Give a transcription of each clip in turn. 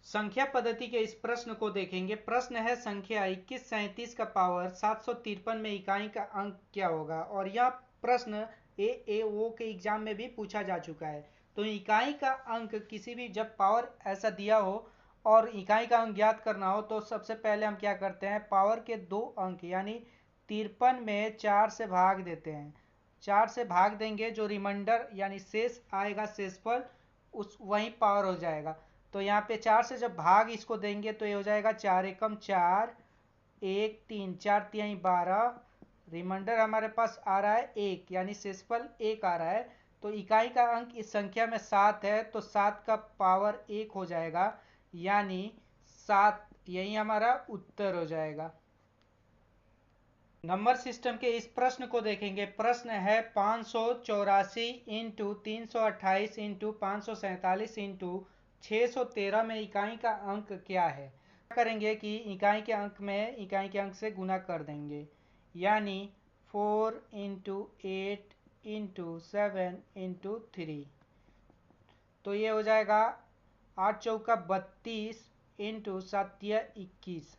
संख्या पद्धति के इस प्रश्न को देखेंगे। प्रश्न है संख्या 2137 का पावर 753 में इकाई का अंक क्या होगा। और यह प्रश्न AAO के एग्जाम में भी पूछा जा चुका है। तो इकाई का अंक किसी भी जब पावर ऐसा दिया हो और इकाई का अंक ज्ञात करना हो तो सबसे पहले हम क्या करते हैं, पावर के दो अंक यानी 53 में 4 से भाग देते हैं। 4 से भाग देंगे, जो रिमाइंडर यानी शेष आएगा, शेषफल उस वही पावर हो जाएगा। तो यहाँ पे 4 से जब भाग इसको देंगे तो ये हो जाएगा 4 एकम 4, 1 3 4 तिहाई 12, रिमाइंडर हमारे पास आ रहा है 1 यानी शेषफल 1 आ रहा है। तो इकाई का अंक इस संख्या में 7 है तो 7 का पावर 1 हो जाएगा यानी 7, यही हमारा उत्तर हो जाएगा। नंबर सिस्टम के इस प्रश्न को देखेंगे। प्रश्न है 584 इंटू 328 इंटू 547 इंटू 613 में इकाई का अंक क्या है। क्या करेंगे कि इकाई के अंक में इकाई के अंक से गुना कर देंगे यानी 4 इंटू 8 इंटू 7 इंटू 3। तो ये हो जाएगा 8 चौका 32 इंटू 7 21।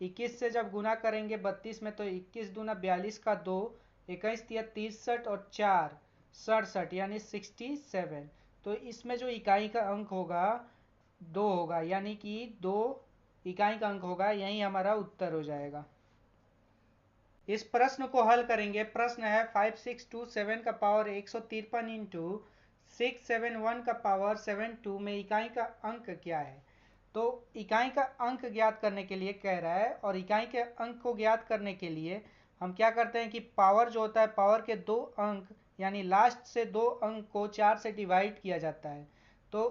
21 से जब गुना करेंगे 32 में तो 21 दूना 42 का 2, 21 तिया 63 और 4 67 यानी 67। तो इसमें जो इकाई का अंक होगा 2 होगा यानी कि 2 इकाई का अंक होगा, यही हमारा उत्तर हो जाएगा। इस प्रश्न को हल करेंगे। प्रश्न है 5627 का पावर 153 इंटू 671 का पावर 72 में इकाई का अंक क्या है। तो इकाई का अंक ज्ञात करने के लिए कह रहा है और इकाई के अंक को ज्ञात करने के लिए हम क्या करते हैं कि पावर जो होता है, पावर के दो अंक यानी लास्ट से दो अंक को 4 से डिवाइड किया जाता है। तो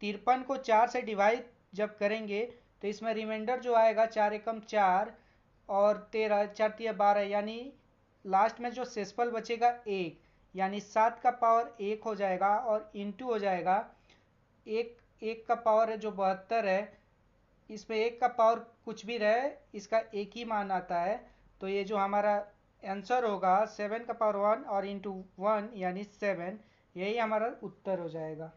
53 को 4 से डिवाइड जब करेंगे तो इसमें रिमाइंडर जो आएगा 4 एकम 4 और 13 4 तिया 12 यानी लास्ट में जो शेषफल बचेगा 1 यानी 7 का पावर 1 हो जाएगा और इंटू हो जाएगा एक का पावर है जो 72 है, इसमें 1 का पावर कुछ भी रहे इसका एक ही मान आता है। तो ये जो हमारा आंसर होगा 7 का पावर 1 और इंटू 1 यानी 7, यही हमारा उत्तर हो जाएगा।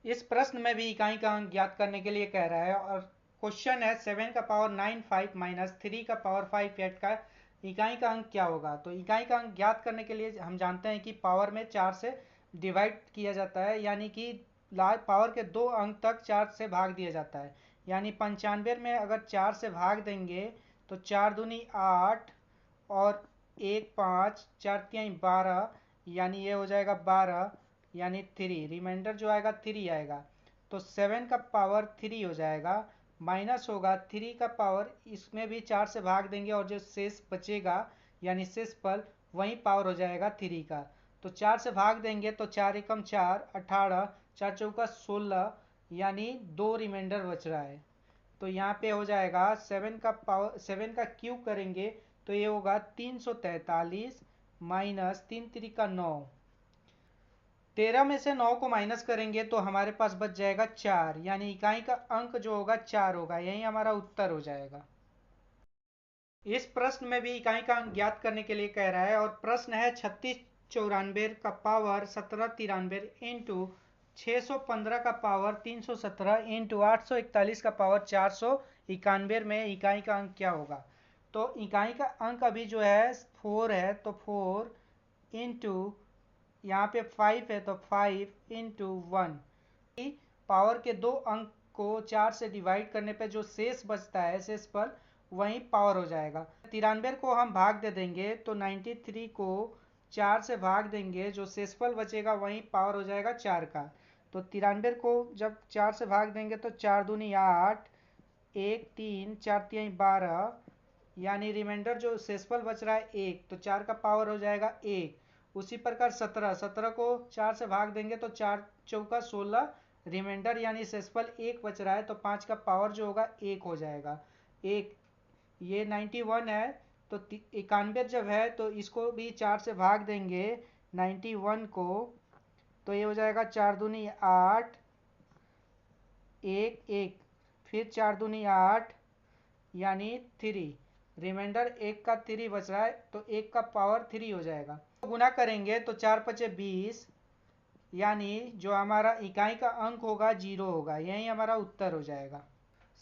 इस प्रश्न में भी इकाई का अंक ज्ञात करने के लिए कह रहा है और क्वेश्चन है 7 का पावर 9 5 माइनस 3 का पावर 5 8 का इकाई का अंक क्या होगा। तो इकाई का अंक ज्ञात करने के लिए हम जानते हैं कि पावर में 4 से डिवाइड किया जाता है यानी कि पावर के दो अंक तक 4 से भाग दिया जाता है। यानी 95 में अगर 4 से भाग देंगे तो 4 दूनी 8 और 1 5 4 तिहाई 12 यानी ये हो जाएगा 12 यानी 3, रिमाइंडर जो आएगा 3 आएगा। तो 7 का पावर 3 हो जाएगा, माइनस होगा 3 का पावर, इसमें भी 4 से भाग देंगे और जो शेष बचेगा यानी शेषफल वही पावर हो जाएगा 3 का। तो 4 से भाग देंगे तो 4 एकम 4 18, 4 चौका 16 यानी 2 रिमाइंडर बच रहा है। तो यहाँ पे हो जाएगा 7 का पावर 7 का क्यूब करेंगे तो ये होगा 343 माइनस 3 3 का 9, 13 में से 9 को माइनस करेंगे तो हमारे पास बच जाएगा 4 यानी इकाई का अंक जो होगा 4 होगा, यही हमारा उत्तर हो जाएगा। इस प्रश्न में भी इकाई का अंक ज्ञात करने के लिए कह रहा है और प्रश्न है 3694 का पावर 1793 इंटू 615 का पावर 317 इंटू 841 का पावर 491 में इकाई का अंक क्या होगा। तो इकाई का अंक अभी जो है 4 है तो 4 इंटू यहाँ पे 5 है तो 5 इंटू 1, पावर के दो अंक को 4 से डिवाइड करने पे जो शेष बचता है शेषफल वही पावर हो जाएगा। 93 को हम भाग दे देंगे तो 93 को 4 से भाग देंगे, जो शेषफल बचेगा वही पावर हो जाएगा 4 का। तो 93 को जब 4 से भाग देंगे तो 4 दूनी 8, 1 3 4 तिहाई 12 यानी रिमाइंडर जो शेषफल बच रहा है 1, तो 4 का पावर हो जाएगा 1। उसी प्रकार 17 को 4 से भाग देंगे तो 4 चौका 16, रिमाइंडर यानी शेषफल 1 बच रहा है तो 5 का पावर जो होगा 1 हो जाएगा 1। ये 91 है तो 91 जब है तो इसको भी 4 से भाग देंगे 91 को तो ये हो जाएगा 4 दूनी 8, 1 1 फिर 4 दूनी 8 यानी 3, रिमाइंडर 1 का 3 बच रहा है तो 1 का पावर 3 हो जाएगा। तो गुना करेंगे तो 4 पचे 20 यानी जो हमारा इकाई का अंक होगा 0 होगा, यही हमारा उत्तर हो जाएगा।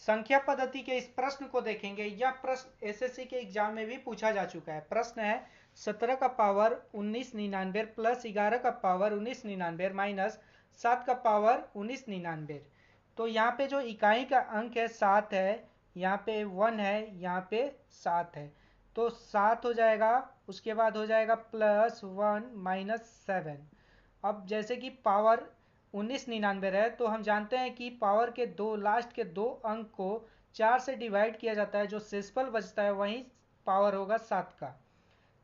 संख्या पद्धति के इस प्रश्न को देखेंगे। यह प्रश्न एसएससी के एग्जाम में भी पूछा जा चुका है। प्रश्न है 17 का पावर 1999 प्लस 11 का पावर 1999 माइनस 7 का पावर 1999। तो यहाँ पे जो इकाई का अंक है 7 है, यहाँ पे 1 है, यहाँ पे 7 है, तो 7 हो जाएगा। उसके बाद हो जाएगा प्लस 1 माइनस 7। अब जैसे कि पावर 1999 है तो हम जानते हैं कि पावर के लास्ट के दो अंक को 4 से डिवाइड किया जाता है, जो शेषफल बचता है वही पावर होगा 7 का।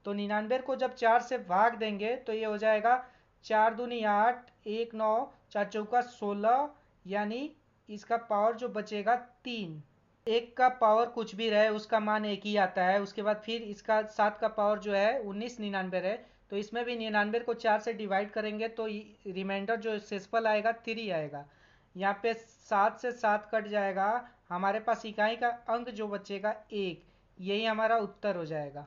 तो 99 को जब 4 से भाग देंगे तो ये हो जाएगा 4 दूनी 8, 1 9, 4 चौका 16, यानी इसका पावर जो बचेगा 3। एक का पावर कुछ भी रहे उसका मान एक ही आता है। उसके बाद फिर इसका 7 का पावर जो है 1999 है, तो इसमें भी 99 को 4 से डिवाइड करेंगे तो रिमाइंडर जो शेषफल आएगा 3 आएगा। यहाँ पे 7 से 7 कट जाएगा, हमारे पास इकाई का अंक जो बचेगा 1, यही हमारा उत्तर हो जाएगा।